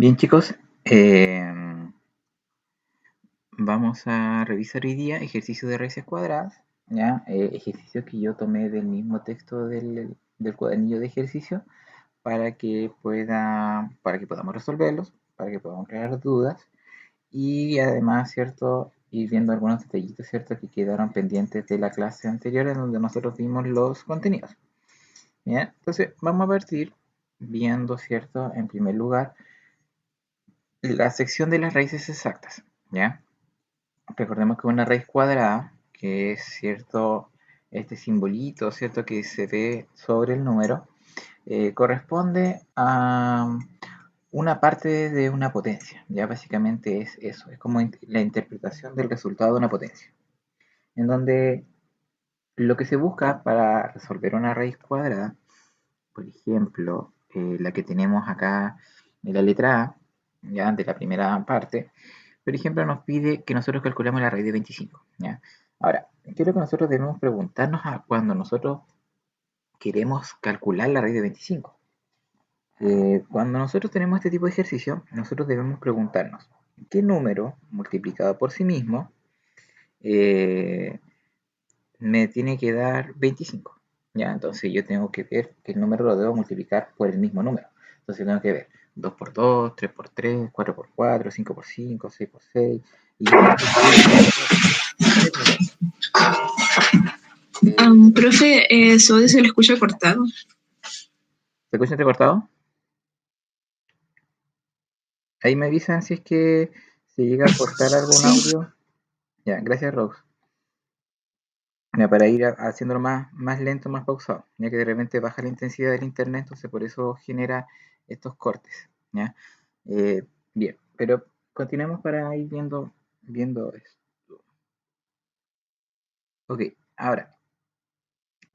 Bien chicos, vamos a revisar hoy día ejercicios de raíces cuadradas, ¿ya? Ejercicios que yo tomé del mismo texto del cuadernillo de ejercicio para que podamos resolverlos, para que podamos crear dudas y además, ¿cierto? Ir viendo algunos detallitos, ¿cierto? Que quedaron pendientes de la clase anterior en donde nosotros vimos los contenidos, ¿ya? Entonces, vamos a partir viendo, ¿cierto? En primer lugar, la sección de las raíces exactas, ¿ya? Recordemos que una raíz cuadrada, que es cierto, este simbolito, cierto, que se ve sobre el número, corresponde a una parte de una potencia. Ya básicamente es eso, es como la interpretación del resultado de una potencia. En donde lo que se busca para resolver una raíz cuadrada, por ejemplo, la que tenemos acá en la letra A, ya de la primera parte, por ejemplo, nos pide que nosotros calculemos la raíz de 25. ¿Ya? Ahora, ¿qué es lo que nosotros debemos preguntarnos cuando nosotros queremos calcular la raíz de 25? Cuando nosotros tenemos este tipo de ejercicio, nosotros debemos preguntarnos qué número multiplicado por sí mismo eh, me tiene que dar 25. ¿Ya? Entonces yo tengo que ver que el número lo debo multiplicar por el mismo número. Entonces tengo que ver 2 por 2, 3 por 3, 4 por 4, 5 por 5, 6 por 6. Y Profe, su audio se le escucha cortado. ¿se escucha entrecortado? Ahí me avisan si es que se llega a cortar algún audio. Ya, gracias Rose. Ya, para ir haciéndolo más lento, más pausado, ya que de repente baja la intensidad del internet, entonces por eso genera estos cortes. ¿Ya? Eh, bien, pero continuemos para ir viendo esto. Ok, ahora,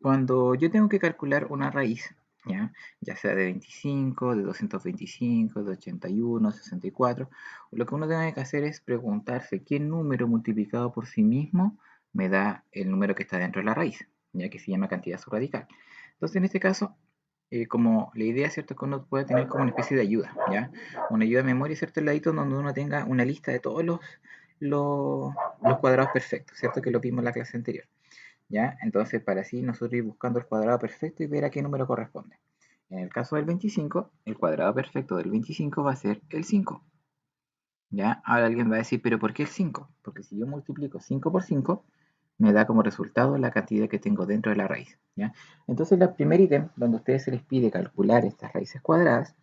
cuando yo tengo que calcular una raíz, ya sea de 25, de 225, de 81, 64, lo que uno tiene que hacer es preguntarse qué número multiplicado por sí mismo me da el número que está dentro de la raíz, ya que se llama cantidad subradical. Entonces, en este caso, como la idea, ¿cierto? Es que uno puede tener como una especie de ayuda, ¿ya? Una ayuda de memoria, ¿cierto? El ladito donde uno tenga una lista de todos los, los cuadrados perfectos, ¿cierto? Que lo vimos en la clase anterior. ¿Ya? Entonces, para así nosotros ir buscando el cuadrado perfecto y ver a qué número corresponde. En el caso del 25, el cuadrado perfecto del 25 va a ser el 5. ¿Ya? Ahora alguien va a decir, ¿pero por qué el 5? Porque si yo multiplico 5 por 5, me da como resultado la cantidad que tengo dentro de la raíz. ¿Ya? Entonces, el primer ítem, donde a ustedes se les pide calcular estas raíces cuadradas,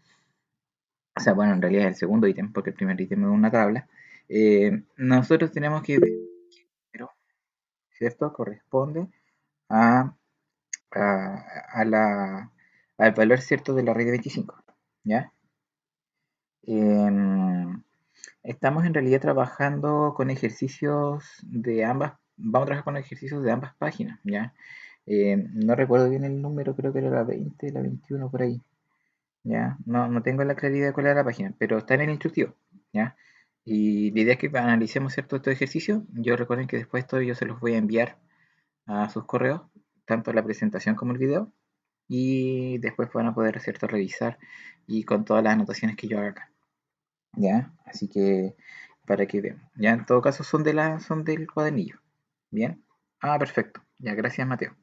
o sea, bueno, en realidad es el segundo ítem, porque el primer ítem es una tabla, nosotros tenemos que ver, ¿cierto? Corresponde a al valor cierto de la raíz de 25, ¿ya? Em, Estamos en realidad trabajando con ejercicios de ambas, vamos a trabajar con ejercicios de ambas páginas, ¿ya? No recuerdo bien el número, creo que era la 20, la 21 por ahí, ¿ya? No tengo la claridad de cuál era la página, pero está en el instructivo, ¿ya? Y la idea es que analicemos cierto estos ejercicios. Yo recuerden que después todo yo se los voy a enviar a sus correos, tanto la presentación como el video, y después van a poder, ¿cierto?, revisar y con todas las anotaciones que yo haga acá, ¿ya? Así que para que vean, ya en todo caso son del cuadernillo, ¿bien? Ah, perfecto, ya, gracias Mateo.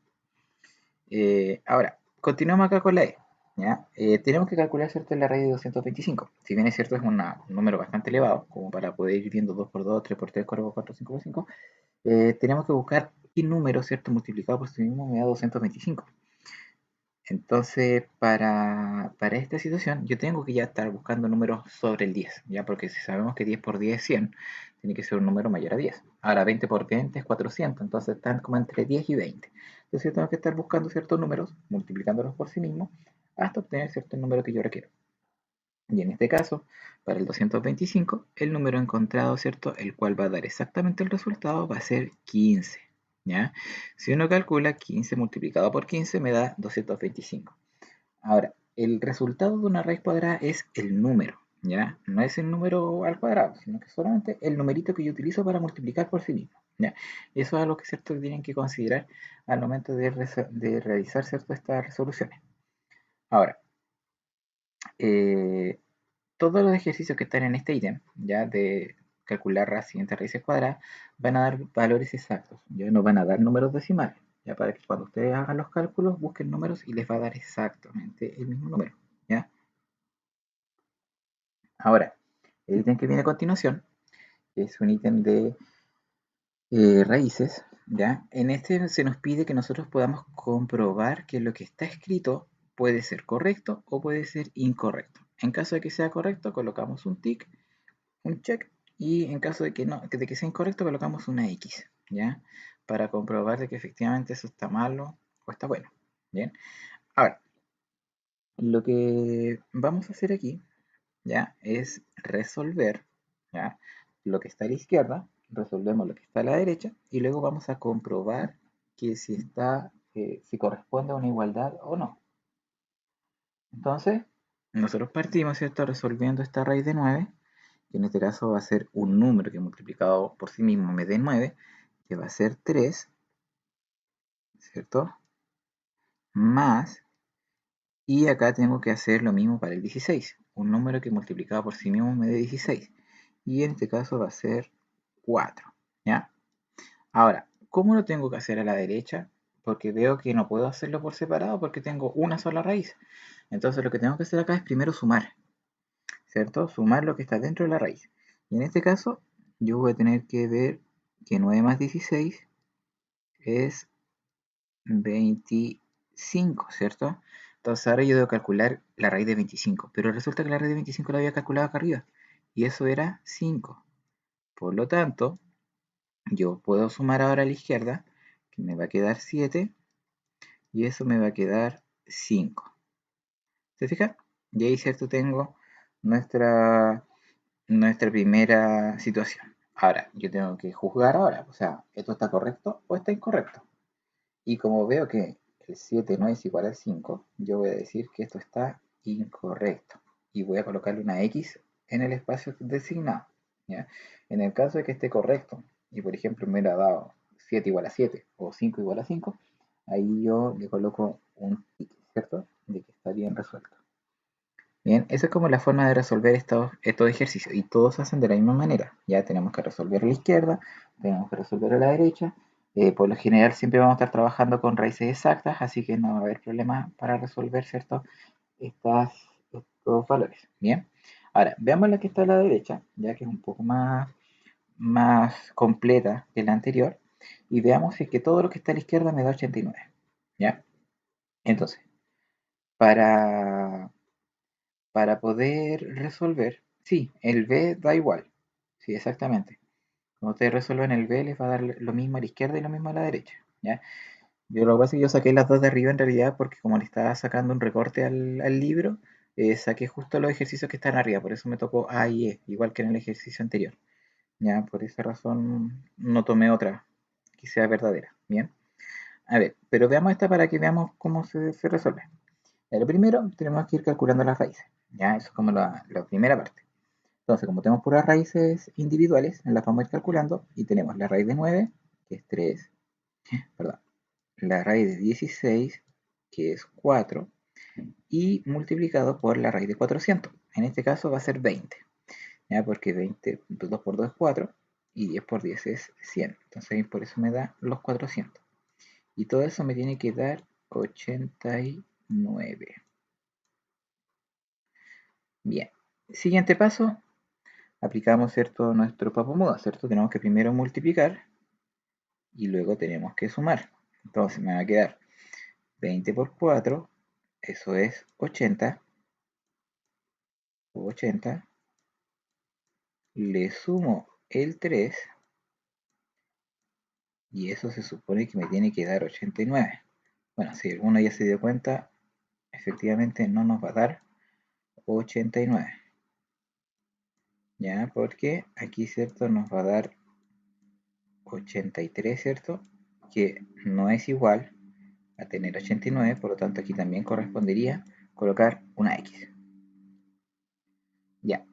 Ahora, continuamos acá con la E, ¿ya? Tenemos que calcular, ¿cierto?, la raíz de 225. Si bien es cierto, es un número bastante elevado, como para poder ir viendo 2 por 2, 3 por 3, 4 por 4, 5 por 5, tenemos que buscar qué número, ¿cierto?, multiplicado por sí mismo me da 225. Entonces, para esta situación, yo tengo que ya estar buscando números sobre el 10, ¿ya? Porque si sabemos que 10 por 10 es 100, tiene que ser un número mayor a 10. Ahora, 20 por 20 es 400, entonces están como entre 10 y 20. Entonces, yo tengo que estar buscando ciertos números, multiplicándolos por sí mismo, hasta obtener cierto número que yo requiero. Y en este caso, para el 225, el número encontrado, ¿cierto? El cual va a dar exactamente el resultado, va a ser 15, ¿ya? Si uno calcula 15 multiplicado por 15 me da 225. Ahora, el resultado de una raíz cuadrada es el número, ¿ya? No es el número al cuadrado, sino que solamente el numerito que yo utilizo para multiplicar por sí mismo, ¿ya? Eso es algo que, ¿cierto?, tienen que considerar al momento de realizar, ¿cierto?, estas resoluciones. Ahora, eh, todos los ejercicios que están en este ítem, ya de calcular las siguientes raíces cuadradas, van a dar valores exactos, ya no van a dar números decimales, ya para que cuando ustedes hagan los cálculos busquen números y les va a dar exactamente el mismo número, ¿ya? Ahora, el ítem que viene a continuación es un ítem de raíces, ¿ya? En este se nos pide que nosotros podamos comprobar que lo que está escrito puede ser correcto o puede ser incorrecto. En caso de que sea correcto, colocamos un tick, un check, y en caso de que no, de que sea incorrecto, colocamos una X, ¿ya? Para comprobar de que efectivamente eso está malo o está bueno, ¿bien? Ahora, lo que vamos a hacer aquí, ¿ya? Es resolver, ¿ya? Lo que está a la izquierda, resolvemos lo que está a la derecha y luego vamos a comprobar que si está, si corresponde a una igualdad o no. Entonces, nosotros partimos, ¿cierto? Resolviendo esta raíz de 9, que en este caso va a ser un número que multiplicado por sí mismo me dé 9, que va a ser 3, ¿cierto? Más, y acá tengo que hacer lo mismo para el 16, un número que multiplicado por sí mismo me dé 16, y en este caso va a ser 4, ¿ya? Ahora, ¿cómo lo tengo que hacer a la derecha? Porque veo que no puedo hacerlo por separado porque tengo una sola raíz. Entonces lo que tengo que hacer acá es primero sumar, ¿cierto? Sumar lo que está dentro de la raíz. Y en este caso, yo voy a tener que ver que 9 más 16 es 25, ¿cierto? Entonces ahora yo debo calcular la raíz de 25, pero resulta que la raíz de 25 la había calculado acá arriba, y eso era 5. Por lo tanto, yo puedo sumar ahora a la izquierda, que me va a quedar 7, y eso me va a quedar 5. ¿Se fijan? Y ahí, ¿cierto? Tengo nuestra, nuestra primera situación. Ahora, yo tengo que juzgar ahora, o sea, ¿esto está correcto o está incorrecto? Y como veo que el 7 no es igual al 5, yo voy a decir que esto está incorrecto. Y voy a colocarle una X en el espacio designado, ¿ya? En el caso de que esté correcto, y por ejemplo me hubiera dado 7 igual a 7 o 5 igual a 5, ahí yo le coloco un tick, ¿cierto? De que está bien resuelto. Bien, esa es como la forma de resolver estos ejercicios y todos se hacen de la misma manera. Ya tenemos que resolver a la izquierda, tenemos que resolver a la derecha. Por lo general siempre vamos a estar trabajando con raíces exactas, así que no va a haber problema para resolver, ¿cierto? Estos valores. Bien, ahora veamos la que está a la derecha, ya que es un poco más completa que la anterior, y veamos si es que todo lo que está a la izquierda me da 89. ¿Ya? Entonces, para poder resolver, sí, el B da igual. Sí, exactamente. Cuando ustedes resuelven el B, les va a dar lo mismo a la izquierda y lo mismo a la derecha. ¿Ya? Yo lo que pasa es que yo saqué las dos de arriba en realidad porque como le estaba sacando un recorte al libro, saqué justo los ejercicios que están arriba, por eso me tocó A y E, igual que en el ejercicio anterior. Ya, por esa razón no tomé otra que sea verdadera. Bien. A ver, pero veamos esta para que veamos cómo se resuelve. Lo primero, tenemos que ir calculando las raíces. Ya, eso es como la primera parte. Entonces, como tenemos puras raíces individuales, las vamos a ir calculando y tenemos la raíz de 9, que es 3, perdón, la raíz de 16, que es 4, y multiplicado por la raíz de 400. En este caso va a ser 20, ¿ya? Porque 20, 2 por 2 es 4 y 10 por 10 es 100. Entonces, por eso me da los 400. Y todo eso me tiene que dar 89. Bien. Siguiente paso, aplicamos, ¿cierto?, nuestro papamodo, ¿cierto? Tenemos que primero multiplicar y luego tenemos que sumar. Entonces me va a quedar 20 por 4, eso es 80, le sumo el 3 y eso se supone que me tiene que dar 89. Bueno, si alguno ya se dio cuenta, efectivamente no nos va a dar 89, ¿ya? Porque aquí, ¿cierto?, nos va a dar 83, ¿cierto? Que no es igual a tener 89, por lo tanto aquí también correspondería colocar una X. Ya,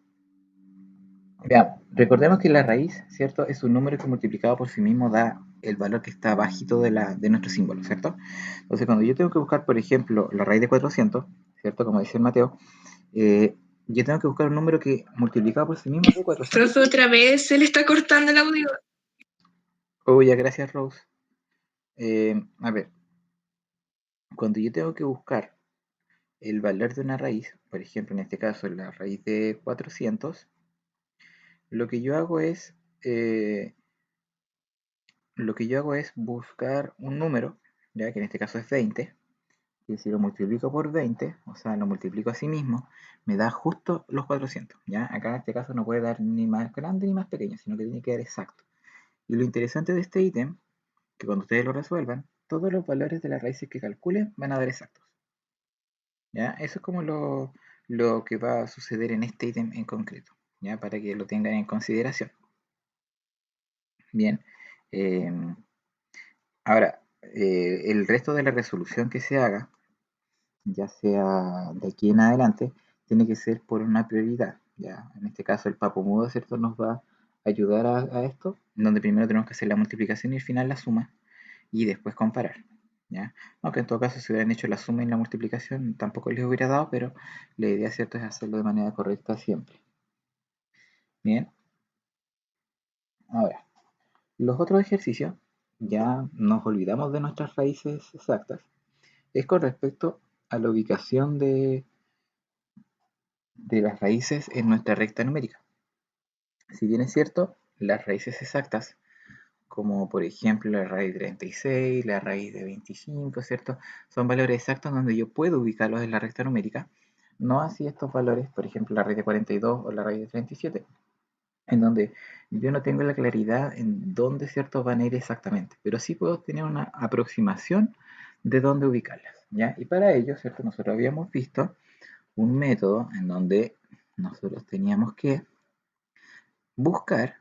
veamos. Recordemos que la raíz, ¿cierto? Es un número que multiplicado por sí mismo da el valor que está bajito de nuestro símbolo, ¿cierto? Entonces cuando yo tengo que buscar, por ejemplo, la raíz de 400, ¿cierto? Como dice el Mateo, yo tengo que buscar un número que multiplicado por sí mismo de 400. Profe, otra vez se le está cortando el audio. Oh, ya, gracias, Rose. A ver, cuando yo tengo que buscar el valor de una raíz, por ejemplo, en este caso la raíz de 400, lo que yo hago es, eh, lo que yo hago es buscar un número, ya que en este caso es 20, y si lo multiplico por 20, o sea, lo multiplico a sí mismo, me da justo los 400, ¿ya? Acá en este caso no puede dar ni más grande ni más pequeño, sino que tiene que dar exacto. Y lo interesante de este ítem, que cuando ustedes lo resuelvan, todos los valores de las raíces que calculen van a dar exactos, ¿ya? Eso es como lo que va a suceder en este ítem en concreto, ¿ya? Para que lo tengan en consideración. Bien. Eh, Ahora, el resto de la resolución que se haga, ya sea de aquí en adelante, tiene que ser por una prioridad. Ya, en este caso el papo mudo, ¿cierto? Nos va a ayudar a esto, donde primero tenemos que hacer la multiplicación y al final la suma, y después comparar. ¿Ya? Aunque en todo caso si hubieran hecho la suma y la multiplicación tampoco les hubiera dado, pero la idea, ¿cierto?, es hacerlo de manera correcta siempre. Bien, ahora, los otros ejercicios, ya nos olvidamos de nuestras raíces exactas, es con respecto a la ubicación de las raíces en nuestra recta numérica. Si bien es cierto, las raíces exactas, como por ejemplo la raíz de 36, la raíz de 25, ¿cierto? Son valores exactos donde yo puedo ubicarlos en la recta numérica. No así estos valores, por ejemplo la raíz de 42 o la raíz de 37, en donde yo no tengo la claridad en dónde, ¿cierto?, van a ir exactamente, pero sí puedo tener una aproximación de dónde ubicarlas, ¿ya? Y para ello, ¿cierto?, nosotros habíamos visto un método en donde nosotros teníamos que buscar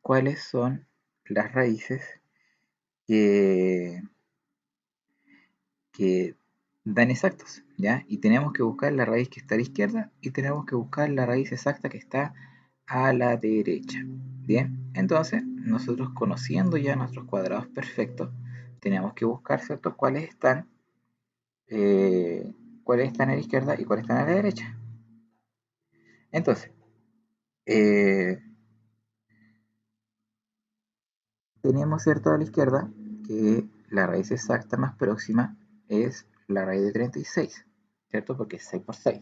cuáles son las raíces que, que dan exactos, ¿ya? Y tenemos que buscar la raíz que está a la izquierda y tenemos que buscar la raíz exacta que está a la derecha. Bien, entonces nosotros, conociendo ya nuestros cuadrados perfectos, tenemos que buscar, ¿cierto?, eh, cuáles están a la izquierda y cuáles están a la derecha. Entonces, eh, tenemos, ¿cierto?, a la izquierda que la raíz exacta más próxima es la raíz de 36, ¿cierto? Porque es 6 por 6.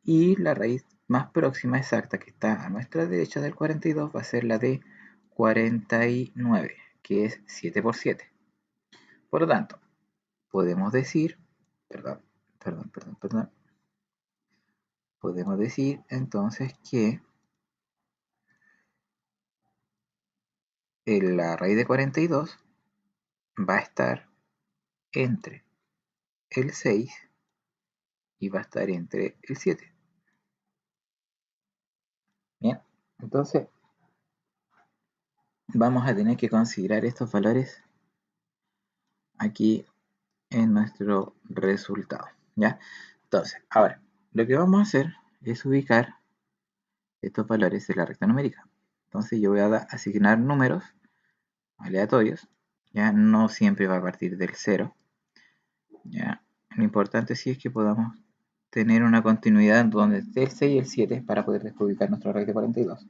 Y la raíz más próxima exacta que está a nuestra derecha del 42 va a ser la de 49, que es 7 por 7. Por lo tanto, podemos decir, perdón, perdón, podemos decir entonces que la raíz de 42 va a estar entre el 6 y va a estar entre el 7. Bien, entonces vamos a tener que considerar estos valores aquí en nuestro resultado, ¿ya? Entonces, ahora, lo que vamos a hacer es ubicar estos valores en la recta numérica. Entonces yo voy a asignar números aleatorios, ya no siempre va a partir del 0, ya. Lo importante sí es que podamos tener una continuidad donde esté el 6 y el 7 para poder después ubicar nuestra raíz de 42,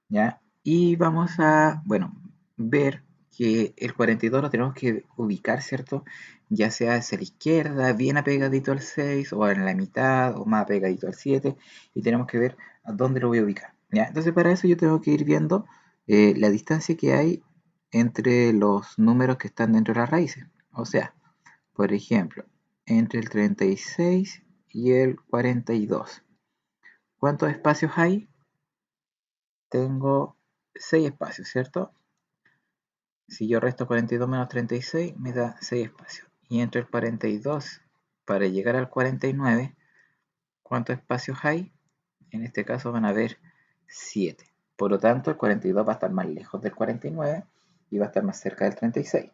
¿ya? Y vamos a, bueno, ver que el 42 lo tenemos que ubicar, ¿cierto? Ya sea hacia la izquierda, bien apegadito al 6, o en la mitad, o más apegadito al 7, y tenemos que ver a dónde lo voy a ubicar, ¿ya? Entonces para eso yo tengo que ir viendo la distancia que hay entre los números que están dentro de las raíces. O sea, por ejemplo, entre el 36 y el 42. ¿Cuántos espacios hay? Tengo 6 espacios, ¿cierto? Si yo resto 42 menos 36, me da 6 espacios. Y entre el 42 para llegar al 49, ¿cuántos espacios hay? En este caso van a haber 7. Por lo tanto, el 42 va a estar más lejos del 49 y va a estar más cerca del 36.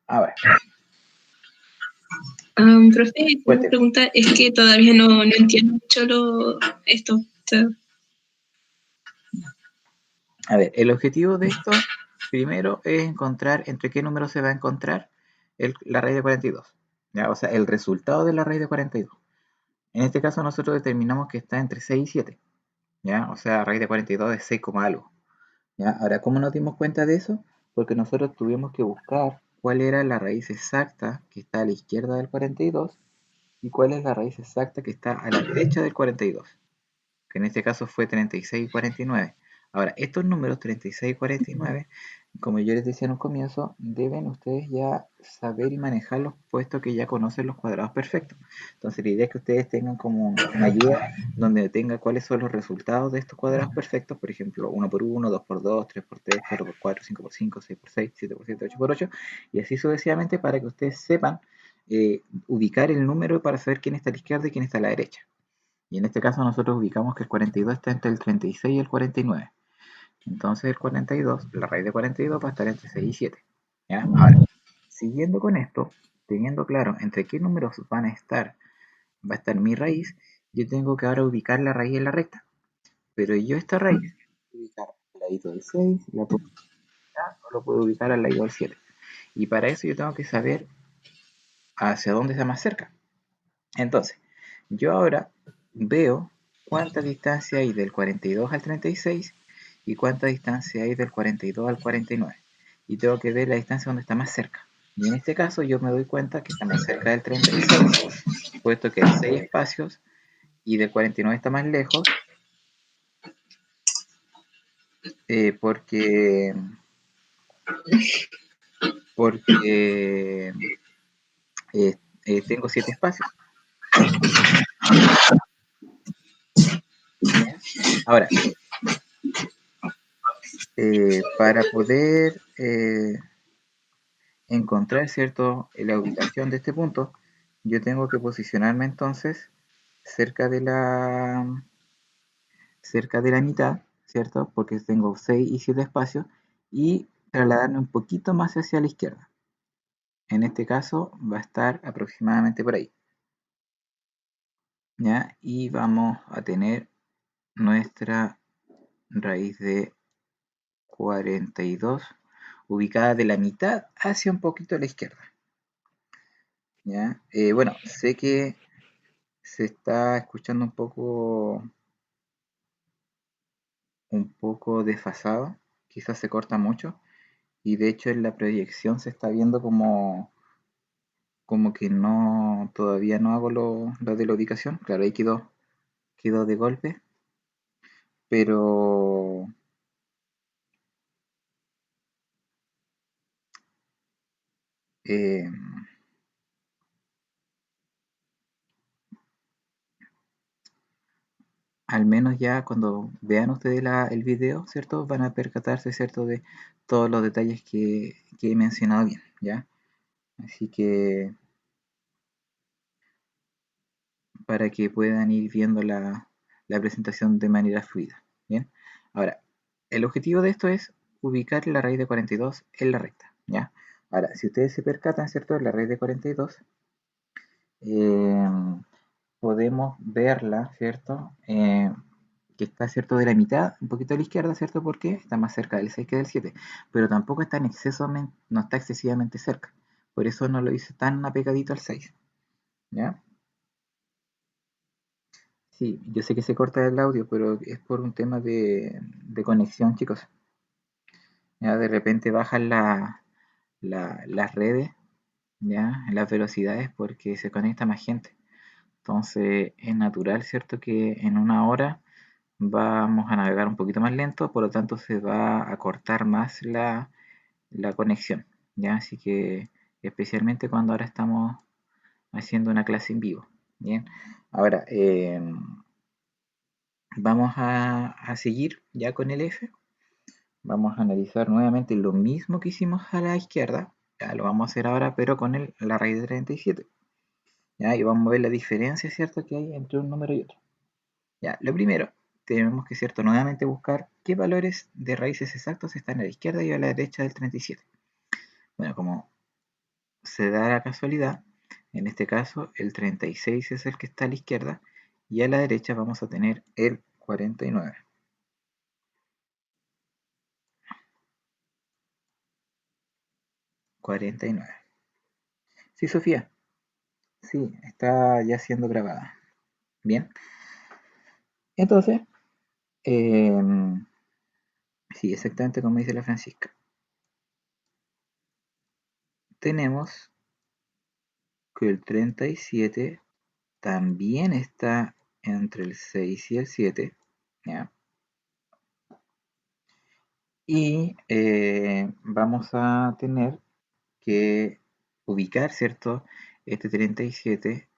Ahora, Profe, una cuénteme. pregunta es que todavía no entiendo mucho esto. O sea, A ver, el objetivo de esto, primero, es encontrar entre qué número se va a encontrar la raíz de 42. ¿Ya? O sea, el resultado de la raíz de 42. En este caso nosotros determinamos que está entre 6 y 7, ¿ya? O sea, raíz de 42 es 6, algo. ¿Ya? Ahora, ¿cómo nos dimos cuenta de eso? Porque nosotros tuvimos que buscar cuál era la raíz exacta que está a la izquierda del 42 y cuál es la raíz exacta que está a la derecha del 42, que en este caso fue 36 y 49. Ahora, estos números 36 y 49, como yo les decía en un comienzo, deben ustedes ya saber y manejarlos, puesto que ya conocen los cuadrados perfectos. Entonces, la idea es que ustedes tengan como una ayuda donde tenga cuáles son los resultados de estos cuadrados perfectos, por ejemplo, 1 por 1, 2 por 2, 3 por 3, 4 por 4, 5 por 5, 6 por 6, 7 por 7, 8 por 8, y así sucesivamente para que ustedes sepan ubicar el número para saber quién está a la izquierda y quién está a la derecha. Y en este caso nosotros ubicamos que el 42 está entre el 36 y el 49. Entonces el 42, la raíz de 42 va a estar entre 6 y 7. ¿Ya? Ahora, siguiendo con esto, teniendo claro entre qué números van a estar, va a estar mi raíz, yo tengo que ahora ubicar la raíz en la recta. Pero yo esta raíz, ubicar al ladito del 6, la puedo ubicar o lo puedo ubicar al lado del 7. Y para eso yo tengo que saber hacia dónde está más cerca. Entonces, yo ahora veo cuánta distancia hay del 42 al 36 y cuánta distancia hay del 42 al 49. Y tengo que ver la distancia donde está más cerca. Y en este caso yo me doy cuenta que está más cerca del 36, puesto que hay 6 espacios y del 49 está más lejos, porque, porque tengo 7 espacios. ¿Ya? Ahora, para poder encontrar, ¿cierto?, la ubicación de este punto, yo tengo que posicionarme entonces cerca de la mitad, ¿cierto? Porque tengo 6 y 7 espacios y trasladarme un poquito más hacia la izquierda. En este caso va a estar aproximadamente por ahí, ¿ya? Y vamos a tener nuestra raíz de 42 ubicada de la mitad hacia un poquito a la izquierda, ¿ya? Bueno, sé que se está escuchando un poco desfasado, quizás se corta mucho, y de hecho en la proyección se está viendo como que no, todavía no hago lo de la ubicación, claro, ahí quedó de golpe, pero eh, al menos ya cuando vean ustedes el video, ¿cierto? Van a percatarse, ¿cierto? De todos los detalles que he mencionado bien, ¿ya? Así que para que puedan ir viendo la presentación de manera fluida. Bien, ahora, el objetivo de esto es ubicar la raíz de 42 en la recta. ¿Ya? Ahora, si ustedes se percatan, ¿cierto? La raíz de 42, eh, podemos verla, ¿cierto? Que está, ¿cierto? De la mitad, un poquito a la izquierda, ¿cierto? Porque está más cerca del 6 que del 7, pero tampoco está no está excesivamente cerca. Por eso no lo hice tan apegadito al 6. ¿Ya? Sí, yo sé que se corta el audio, pero es por un tema de conexión, chicos. Ya de repente bajan las redes, ya, las velocidades porque se conecta más gente. Entonces es natural, ¿cierto? Que en una hora vamos a navegar un poquito más lento, por lo tanto se va a cortar más la conexión, ¿ya? Así que especialmente cuando ahora estamos haciendo una clase en vivo, ¿bien? Ahora, vamos a seguir ya con el F. Vamos a analizar nuevamente lo mismo que hicimos a la izquierda. Ya lo vamos a hacer ahora, pero con la raíz de 37. ¿Ya? Y vamos a ver la diferencia, ¿cierto?, que hay entre un número y otro. Ya, lo primero, tenemos que, ¿cierto?, nuevamente buscar qué valores de raíces exactos están a la izquierda y a la derecha del 37. Bueno, como se da la casualidad, en este caso el 36 es el que está a la izquierda y a la derecha vamos a tener el 49. 49. Sí, Sofía. Sí, está ya siendo grabada. Bien, entonces, sí, exactamente como dice la Francisca. Tenemos que el 37 también está entre el 6 y el 7, ¿ya? Y vamos a tener que ubicar, ¿cierto? Este 37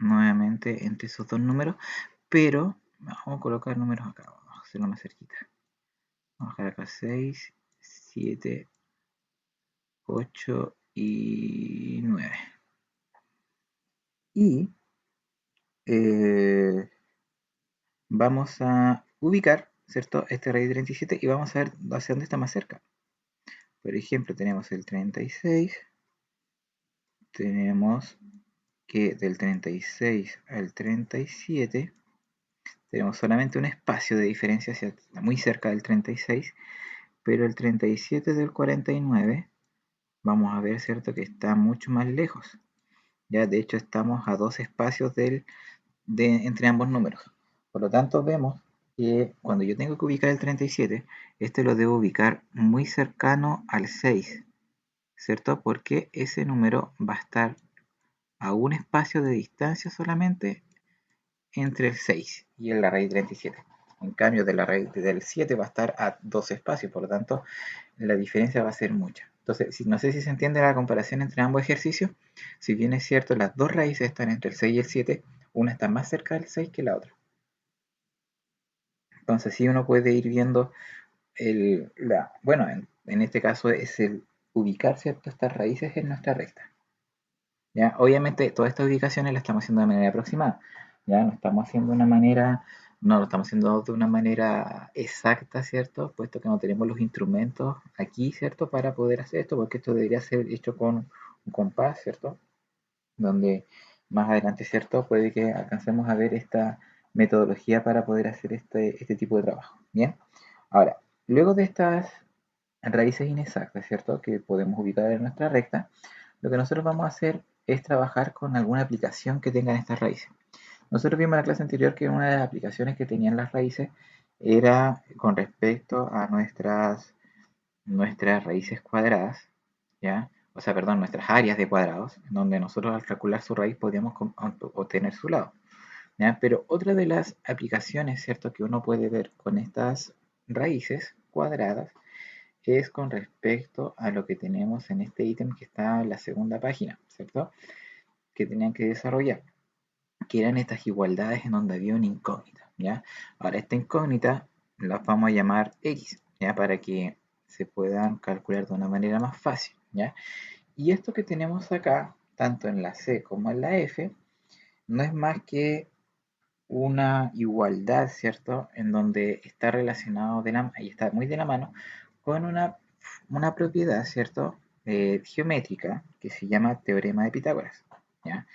nuevamente entre esos dos números, pero vamos a colocar números acá, vamos a hacerlo más cerquita. Vamos a dejar acá 6, 7, 8 y 9. Y eh, vamos a ubicar, ¿cierto? Este raíz de 37 y vamos a ver hacia dónde está más cerca. Por ejemplo, tenemos el 36, tenemos que del 36 al 37 tenemos solamente un espacio de diferencia, está muy cerca del 36, pero el 37 del 49 vamos a ver, ¿cierto? Que está mucho más lejos. Ya, de hecho, estamos a dos espacios entre ambos números. Por lo tanto, vemos que cuando yo tengo que ubicar el 37, este lo debo ubicar muy cercano al 6, ¿cierto? Porque ese número va a estar a un espacio de distancia solamente entre el 6 y la raíz 37. En cambio, de la raíz del 7 va a estar a dos espacios, por lo tanto, la diferencia va a ser mucha. Entonces, no sé si se entiende la comparación entre ambos ejercicios. Si bien es cierto, las dos raíces están entre el 6 y el 7, una está más cerca del 6 que la otra. Entonces, sí uno puede ir viendo bueno, en este caso es el ubicar, ¿cierto?, estas raíces en nuestra recta. ¿Ya? Obviamente, todas estas ubicaciones las estamos haciendo de manera aproximada. ¿Ya? No lo estamos haciendo de una manera exacta, ¿cierto? Puesto que no tenemos los instrumentos aquí, ¿cierto? Para poder hacer esto, porque esto debería ser hecho con un compás, ¿cierto? Donde más adelante, ¿cierto? Puede que alcancemos a ver esta metodología para poder hacer este tipo de trabajo. Bien, ahora, luego de estas raíces inexactas, ¿cierto? Que podemos ubicar en nuestra recta, lo que nosotros vamos a hacer es trabajar con alguna aplicación que tengan estas raíces. Nosotros vimos en la clase anterior que una de las aplicaciones que tenían las raíces era con respecto a nuestras raíces cuadradas, ¿ya? O sea, perdón, nuestras áreas de cuadrados, donde nosotros al calcular su raíz podíamos obtener su lado, ¿ya? Pero otra de las aplicaciones, ¿cierto?, que uno puede ver con estas raíces cuadradas es con respecto a lo que tenemos en este ítem que está en la segunda página, ¿cierto? Que tenían que desarrollar, que eran estas igualdades en donde había una incógnita, ¿ya? Ahora, esta incógnita la vamos a llamar X, ¿ya? Para que se puedan calcular de una manera más fácil, ¿ya? Y esto que tenemos acá, tanto en la C como en la F, no es más que una igualdad, ¿cierto? En donde está relacionado y está muy de la mano con una propiedad, ¿cierto? Geométrica que se llama teorema de Pitágoras, ¿ya?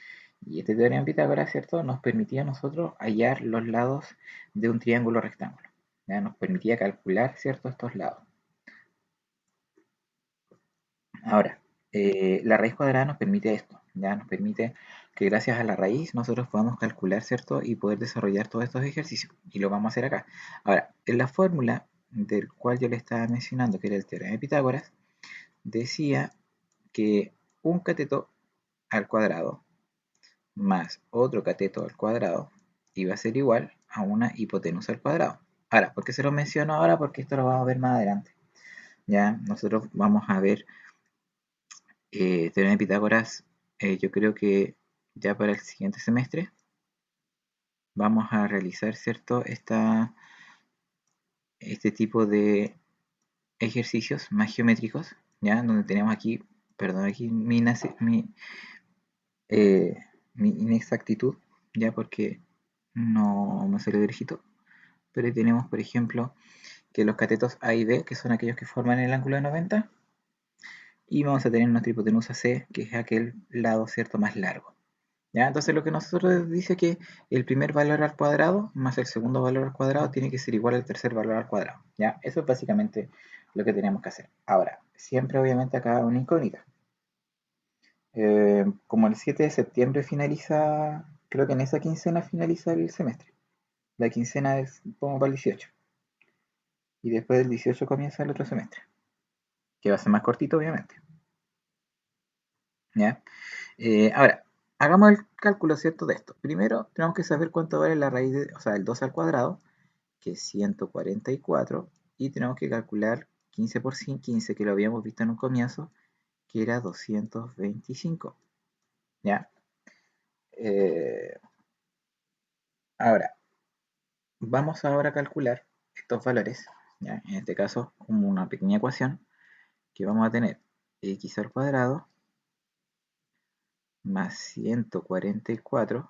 Y este teorema de Pitágoras, ¿cierto? Nos permitía a nosotros hallar los lados de un triángulo rectángulo, ¿ya? Nos permitía calcular, ¿cierto?, estos lados. Ahora, la raíz cuadrada nos permite esto, ya nos permite que gracias a la raíz nosotros podamos calcular, ¿cierto? Y poder desarrollar todos estos ejercicios. Y lo vamos a hacer acá. Ahora, en la fórmula del cual yo le estaba mencionando, que era el teorema de Pitágoras, decía que un cateto al cuadrado más otro cateto al cuadrado iba a ser igual a una hipotenusa al cuadrado. Ahora, ¿por qué se lo menciono ahora? Porque esto lo vamos a ver más adelante. Ya, nosotros vamos a ver teorema de Pitágoras, yo creo que ya para el siguiente semestre vamos a realizar, ¿cierto?, este tipo de ejercicios más geométricos, ¿ya? Donde tenemos aquí, perdón, aquí eh, mi inexactitud, ¿ya? Porque no me salió derechito, pero ahí tenemos, por ejemplo, que los catetos A y B, que son aquellos que forman el ángulo de 90, y vamos a tener nuestra hipotenusa C, que es aquel lado, ¿cierto?, más largo. ¿Ya? Entonces lo que nosotros dice que el primer valor al cuadrado más el segundo valor al cuadrado tiene que ser igual al tercer valor al cuadrado. ¿Ya? Eso es básicamente lo que tenemos que hacer. Ahora, siempre obviamente acá una incógnita. Como el 7 de septiembre finaliza Creo que en esa quincena finaliza el semestre. La quincena es como para el 18. Y después del 18 comienza el otro semestre. Que va a ser más cortito, obviamente. ¿Ya? Ahora, hagamos el cálculo, ¿cierto? De esto. Primero, tenemos que saber cuánto vale la raíz de, o sea, el 2 al cuadrado, que es 144. Y tenemos que calcular 15 por 15, que lo habíamos visto en un comienzo, que era 225. ¿Ya? Eh, ahora, vamos ahora a calcular estos valores, ¿ya? En este caso, como una pequeña ecuación, que vamos a tener x al cuadrado más 144,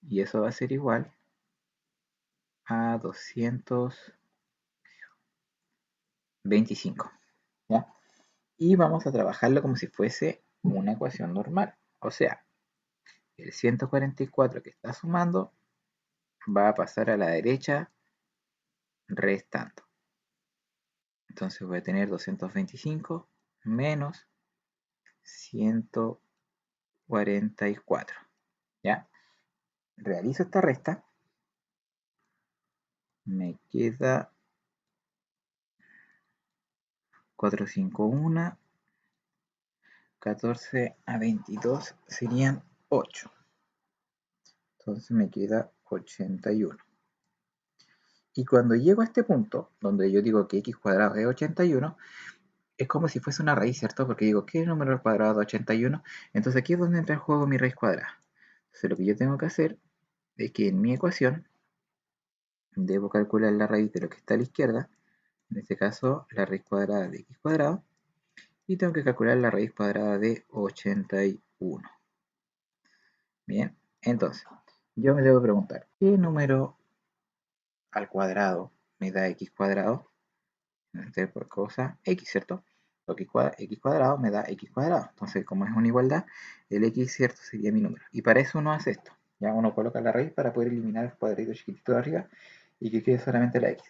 y eso va a ser igual a 225. ¿Ya? Y vamos a trabajarlo como si fuese una ecuación normal. O sea, el 144 que está sumando va a pasar a la derecha restando. Entonces voy a tener 225 menos 144. ¿Ya? Realizo esta resta. Me queda 451, 14 a 22 serían 8. Entonces me queda 81. Y cuando llego a este punto, donde yo digo que x cuadrado es 81, es como si fuese una raíz, ¿cierto? Porque digo, ¿qué número al cuadrado de 81? Entonces aquí es donde entra en juego mi raíz cuadrada. Entonces lo que yo tengo que hacer es que en mi ecuación debo calcular la raíz de lo que está a la izquierda, en este caso la raíz cuadrada de x cuadrado, y tengo que calcular la raíz cuadrada de 81. Bien, entonces, yo me debo preguntar, ¿qué número al cuadrado me da x cuadrado? Por cosa x, ¿cierto? Porque x cuadrado me da x cuadrado. Entonces, como es una igualdad, el x, ¿cierto? Sería mi número. Y para eso uno hace esto. Ya uno coloca la raíz para poder eliminar el cuadradito chiquitito de arriba y que quede solamente la x.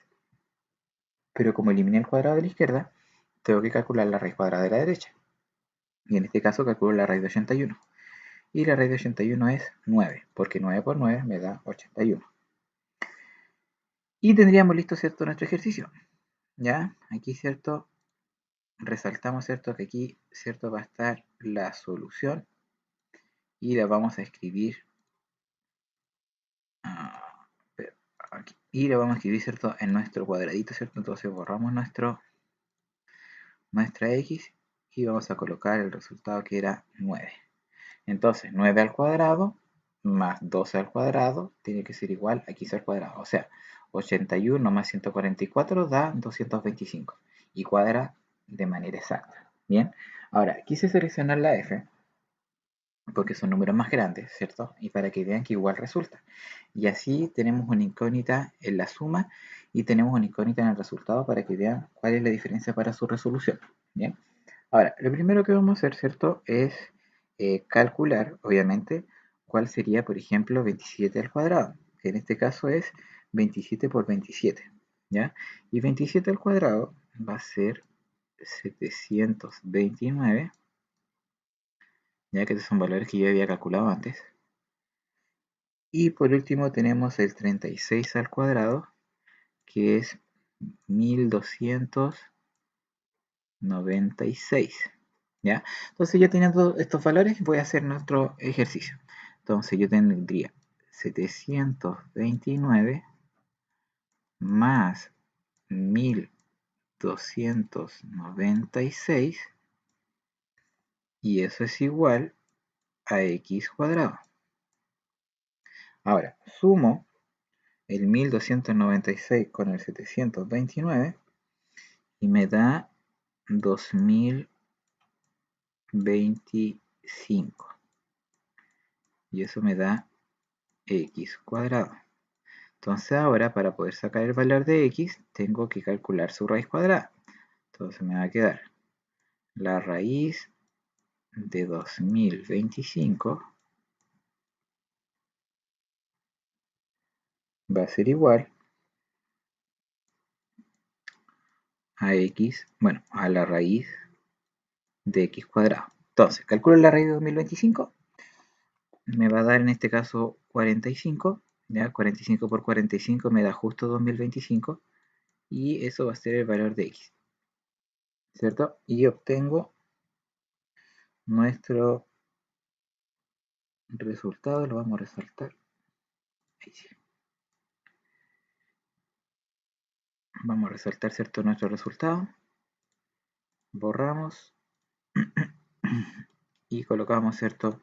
Pero como eliminé el cuadrado de la izquierda, tengo que calcular la raíz cuadrada de la derecha. Y en este caso calculo la raíz de 81. Y la raíz de 81 es 9, porque 9 por 9 me da 81. Y tendríamos listo, ¿cierto?, nuestro ejercicio. ¿Ya? Aquí, ¿cierto?, resaltamos, ¿cierto?, que aquí, ¿cierto?, va a estar la solución y la vamos a escribir aquí. Y la vamos a escribir, ¿cierto?, en nuestro cuadradito, ¿cierto? Entonces borramos nuestra x y vamos a colocar el resultado que era 9. Entonces, 9 al cuadrado más 12 al cuadrado tiene que ser igual a x al cuadrado. O sea, 81 más 144 da 225 y cuadra de manera exacta. Bien, ahora quise seleccionar la f porque son números más grandes, ¿cierto? Y para que vean que igual resulta. Y así tenemos una incógnita en la suma y tenemos una incógnita en el resultado para que vean cuál es la diferencia para su resolución. Bien, ahora, lo primero que vamos a hacer, ¿cierto?, es calcular, obviamente, cuál sería, por ejemplo, 27 al cuadrado, que en este caso es 27 por 27, ¿ya? Y 27 al cuadrado va a ser 729, ya que estos son valores que yo había calculado antes. Y por último tenemos el 36 al cuadrado, que es 1296. ¿Ya? Entonces yo teniendo estos valores voy a hacer nuestro ejercicio. Entonces yo tendría 729 más 1296 y eso es igual a x cuadrado. Ahora, sumo el 1296 con el 729 y me da 2025. Y eso me da x cuadrado. Entonces ahora para poder sacar el valor de x tengo que calcular su raíz cuadrada. Entonces me va a quedar la raíz de 2025 va a ser igual a x, bueno, a la raíz de x cuadrado. Entonces, calculo la raíz de 2025 me va a dar en este caso 45, ¿ya? 45 por 45 me da justo 2025 y eso va a ser el valor de x, ¿cierto? Y obtengo nuestro resultado, lo vamos a resaltar. Ahí sí. Vamos a resaltar, ¿cierto? Nuestro resultado. Borramos y colocamos, ¿cierto?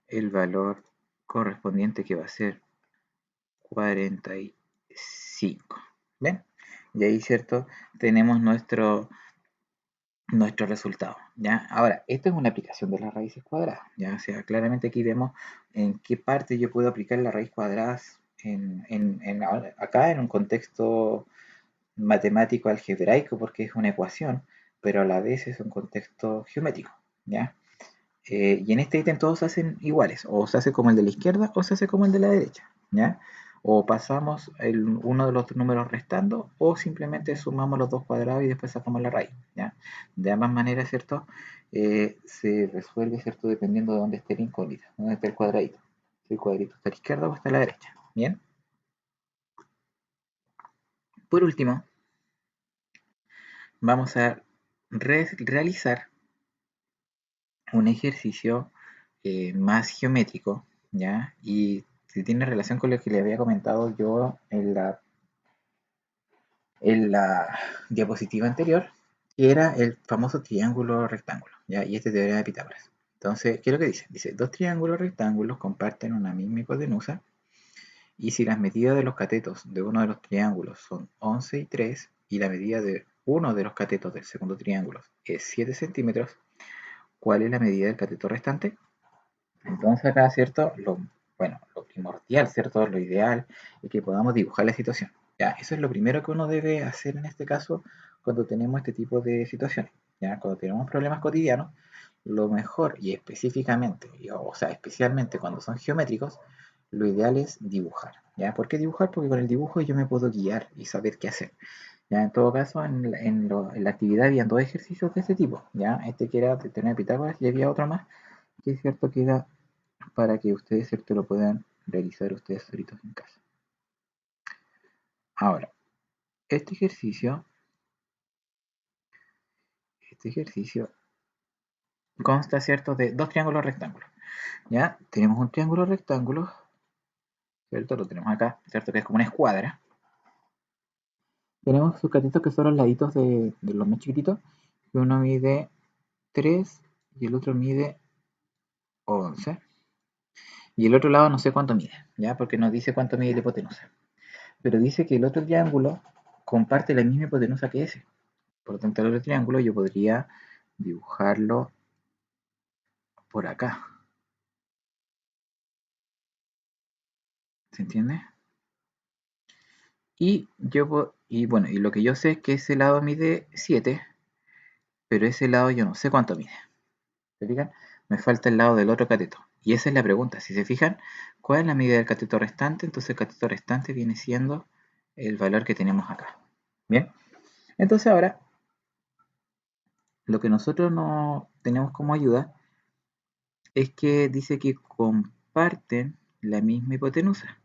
El valor correspondiente que va a ser 45. ¿Ven? Y ahí, ¿cierto? Tenemos nuestro resultado, ¿ya? Ahora, esto es una aplicación de las raíces cuadradas, ¿ya? O sea, claramente aquí vemos en qué parte yo puedo aplicar la raíz cuadrada acá en un contexto matemático algebraico, porque es una ecuación, pero a la vez es un contexto geométrico, ¿ya? Y en este ítem todos se hacen iguales, o se hace como el de la izquierda o se hace como el de la derecha, ¿ya? O pasamos uno de los números restando o simplemente sumamos los dos cuadrados y después sacamos la raíz, ¿ya? De ambas maneras, ¿cierto? Se resuelve, ¿cierto? Dependiendo de dónde esté la incógnita, dónde está el cuadradito. Si el cuadrito está a la izquierda o está a la derecha, ¿bien? Por último, vamos a realizar un ejercicio más geométrico, ¿ya? Y si tiene relación con lo que le había comentado yo en la diapositiva anterior, que era el famoso triángulo rectángulo, ¿ya? Y este teorema de Pitágoras. Entonces, ¿qué es lo que dice? Dice, dos triángulos rectángulos comparten una misma hipotenusa y si las medidas de los catetos de uno de los triángulos son 11 y 3 y la medida de uno de los catetos del segundo triángulo es 7 centímetros, ¿cuál es la medida del cateto restante? Entonces acá, ¿cierto? Bueno, lo primordial, ¿cierto? Lo ideal es que podamos dibujar la situación. Ya, eso es lo primero que uno debe hacer en este caso cuando tenemos este tipo de situaciones. Ya, cuando tenemos problemas cotidianos, lo mejor y específicamente, o sea, especialmente cuando son geométricos, lo ideal es dibujar. ¿Ya? ¿Por qué dibujar? Porque con el dibujo yo me puedo guiar y saber qué hacer. Ya, en todo caso, en la actividad había dos ejercicios de este tipo. ¿Ya? Este que era de tener Pitágoras y había otro más que es cierto que era para que ustedes, ¿cierto?, lo puedan realizar ustedes solitos en casa. Ahora, este ejercicio, consta, ¿cierto?, de dos triángulos rectángulos. ¿Ya? Tenemos un triángulo rectángulo, ¿cierto? Lo tenemos acá, ¿cierto? Que es como una escuadra. Tenemos sus catitos que son los laditos de los más chiquititos, que uno mide 3 y el otro mide 11. Y el otro lado no sé cuánto mide, ¿ya? Porque no dice cuánto mide la hipotenusa. Pero dice que el otro triángulo comparte la misma hipotenusa que ese. Por lo tanto, el otro triángulo yo podría dibujarlo por acá. ¿Se entiende? Y bueno, y lo que yo sé es que ese lado mide 7, pero ese lado yo no sé cuánto mide. ¿Se fijan? Me falta el lado del otro cateto. Y esa es la pregunta. Si se fijan, ¿cuál es la medida del cateto restante? Entonces el cateto restante viene siendo el valor que tenemos acá. Bien. Entonces ahora, lo que nosotros no tenemos como ayuda es que dice que comparten la misma hipotenusa.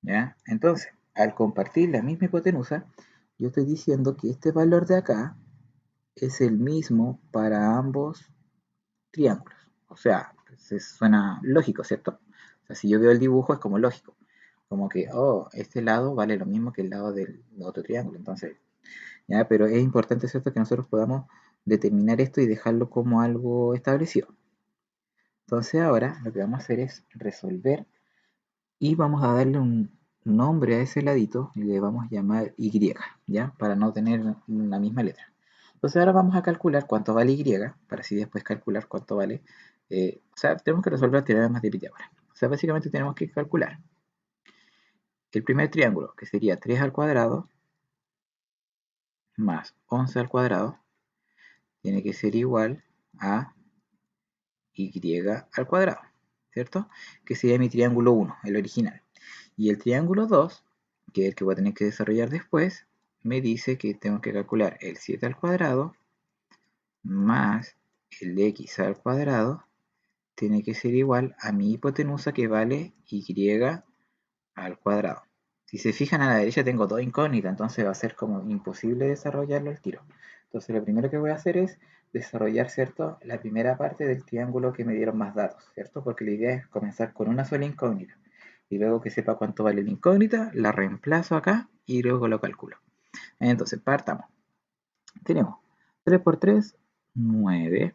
¿Ya? Entonces, al compartir la misma hipotenusa, yo estoy diciendo que este valor de acá es el mismo para ambos triángulos. O sea, se suena lógico, ¿cierto? O sea, si yo veo el dibujo es como lógico. Como que, oh, este lado vale lo mismo que el lado del otro triángulo. Entonces, ¿ya? Pero es importante, ¿cierto?, que nosotros podamos determinar esto y dejarlo como algo establecido. Entonces ahora lo que vamos a hacer es resolver y vamos a darle un nombre a ese ladito y le vamos a llamar Y, ¿ya? Para no tener la misma letra. Entonces ahora vamos a calcular cuánto vale Y, para así después calcular cuánto vale. O sea, tenemos que resolver teoremas de Pitágoras. O sea, básicamente tenemos que calcular el primer triángulo, que sería 3 al cuadrado más 11 al cuadrado, tiene que ser igual a Y al cuadrado, ¿cierto? Que sería mi triángulo 1, el original. Y el triángulo 2, que es el que voy a tener que desarrollar después, me dice que tengo que calcular el 7 al cuadrado más el x al cuadrado tiene que ser igual a mi hipotenusa, que vale y al cuadrado. Si se fijan, a la derecha tengo dos incógnitas, entonces va a ser como imposible desarrollarlo al tiro. Entonces lo primero que voy a hacer es desarrollar, ¿cierto?, la primera parte del triángulo que me dieron más datos, ¿cierto? Porque la idea es comenzar con una sola incógnita. Y luego que sepa cuánto vale la incógnita, la reemplazo acá y luego lo calculo. Entonces, partamos. Tenemos 3 por 3, 9.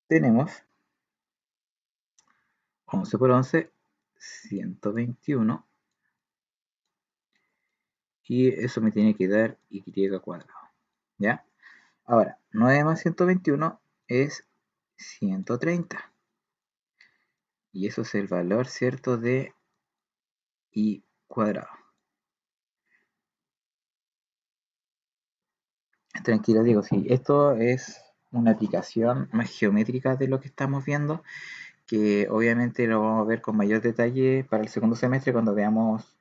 Tenemos 11 por 11, 121. Y eso me tiene que dar y cuadrado. ¿Ya? Ahora, 9 más 121 es 130. Y eso es el valor, ¿cierto?, de y cuadrado. Tranquilo, digo, sí, esto es una aplicación más geométrica de lo que estamos viendo, que obviamente lo vamos a ver con mayor detalle para el segundo semestre cuando veamos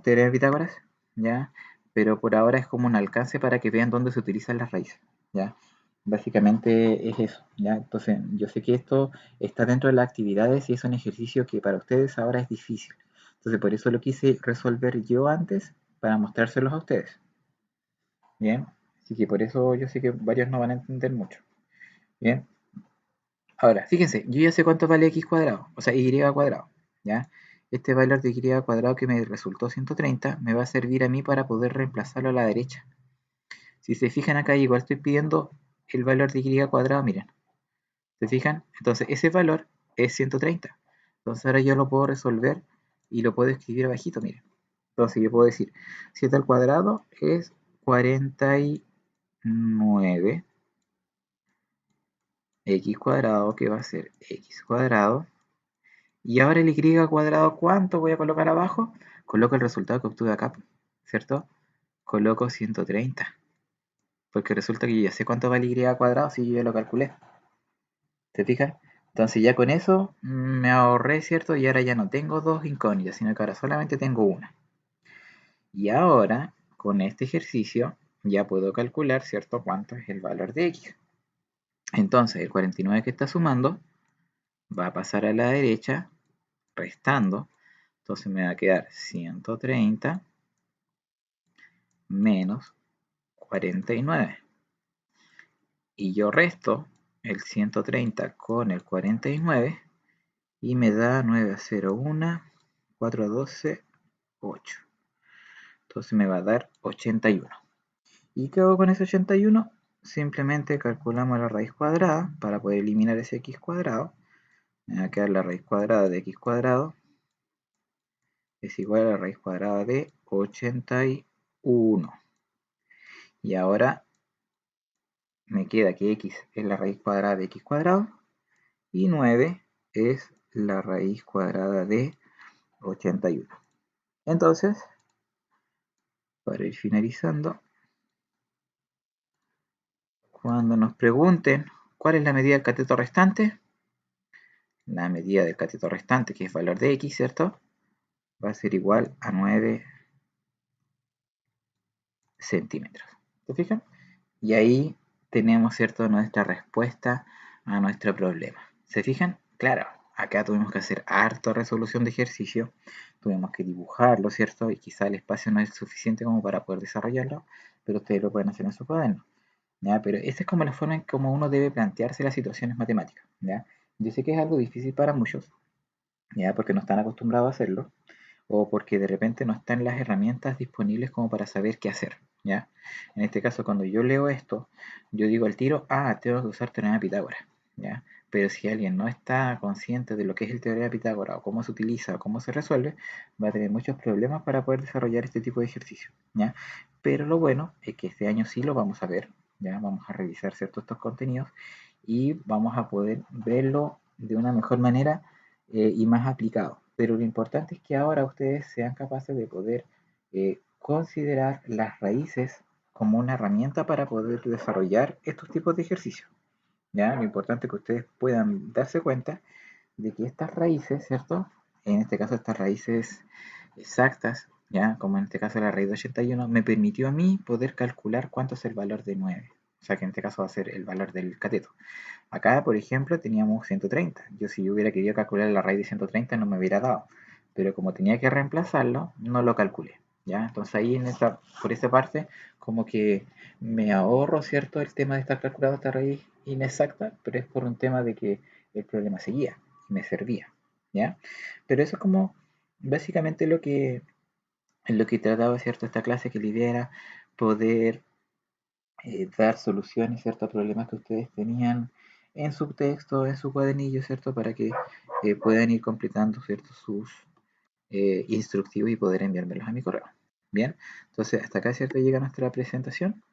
teoría de Pitágoras, ¿ya? Pero por ahora es como un alcance para que vean dónde se utilizan las raíces, ¿ya? Básicamente es eso, ¿ya? Entonces, yo sé que esto está dentro de las actividades y es un ejercicio que para ustedes ahora es difícil. Entonces, por eso lo quise resolver yo antes para mostrárselos a ustedes, ¿bien? Así que por eso yo sé que varios no van a entender mucho, ¿bien? Ahora, fíjense, yo ya sé cuánto vale x cuadrado, o sea, y cuadrado, ¿ya? Este valor de y cuadrado que me resultó 130 me va a servir a mí para poder reemplazarlo a la derecha. Si se fijan acá, igual estoy pidiendo el valor de y cuadrado, miren. ¿Se fijan? Entonces, ese valor es 130. Entonces, ahora yo lo puedo resolver y lo puedo escribir abajito, miren. Entonces, yo puedo decir, 7 al cuadrado es 49 x cuadrado, que va a ser x cuadrado. Y ahora el y cuadrado, ¿cuánto voy a colocar abajo? Coloco el resultado que obtuve acá, ¿cierto? Coloco 130. Porque resulta que yo ya sé cuánto vale y cuadrado si yo ya lo calculé. ¿Te fijas? Entonces ya con eso me ahorré, ¿cierto? Y ahora ya no tengo dos incógnitas, sino que ahora solamente tengo una. Y ahora, con este ejercicio, ya puedo calcular, ¿cierto?, cuánto es el valor de x. Entonces, el 49 que está sumando va a pasar a la derecha, restando. Entonces me va a quedar 130 menos 49. Y yo resto el 130 con el 49 y me da 9 a 0, 1, 4 a 12, 8. Entonces me va a dar 81. ¿Y qué hago con ese 81? Simplemente calculamos la raíz cuadrada para poder eliminar ese x cuadrado. Me va a quedar la raíz cuadrada de x cuadrado es igual a la raíz cuadrada de 81. Y ahora me queda que x es la raíz cuadrada de x cuadrado y 9 es la raíz cuadrada de 81. Entonces, para ir finalizando, cuando nos pregunten cuál es la medida del cateto restante, la medida del cateto restante, que es valor de x, ¿cierto?, va a ser igual a 9 centímetros. ¿Se fijan? Y ahí tenemos, ¿cierto?, nuestra respuesta a nuestro problema. ¿Se fijan? Claro, acá tuvimos que hacer harta resolución de ejercicio, tuvimos que dibujarlo, ¿cierto? Y quizá el espacio no es suficiente como para poder desarrollarlo, pero ustedes lo pueden hacer en su cuaderno, ¿ya? Pero esa es como la forma en cómo uno debe plantearse las situaciones matemáticas, ¿ya? Yo sé que es algo difícil para muchos, ¿ya? Porque no están acostumbrados a hacerlo, o porque de repente no están las herramientas disponibles como para saber qué hacer, ¿ya? En este caso, cuando yo leo esto, yo digo al tiro, tengo que usar teorema de Pitágoras, ¿ya? Pero si alguien no está consciente de lo que es el teorema de Pitágoras, o cómo se utiliza, o cómo se resuelve, va a tener muchos problemas para poder desarrollar este tipo de ejercicio, ¿ya? Pero lo bueno es que este año sí lo vamos a ver, ¿ya? Vamos a revisar ciertos estos contenidos y vamos a poder verlo de una mejor manera y más aplicado. Pero lo importante es que ahora ustedes sean capaces de poder considerar las raíces como una herramienta para poder desarrollar estos tipos de ejercicios, ¿ya? Lo importante es que ustedes puedan darse cuenta de que estas raíces, ¿cierto? En este caso estas raíces exactas, ¿ya? Como en este caso la raíz de 81, me permitió a mí poder calcular cuánto es el valor de 9, O sea que en este caso va a ser el valor del cateto. Acá, por ejemplo, teníamos 130. Yo si yo hubiera querido calcular la raíz de 130 no me hubiera dado. Pero como tenía que reemplazarlo, no lo calculé. ¿Ya? Entonces ahí por esa parte, como que me ahorro, ¿cierto? El tema de estar calculando esta raíz inexacta, pero es por un tema de que el problema seguía y me servía. ¿Ya? Pero eso es como básicamente lo que trataba, ¿cierto? Esta clase, que la idea era poder dar soluciones, ¿cierto? A problemas que ustedes tenían en su texto, en su cuadernillo, ¿cierto? Para que puedan ir completando, ¿cierto? Sus instructivos y poder enviármelos a mi correo. Bien, entonces hasta acá, ¿cierto? Llega nuestra presentación.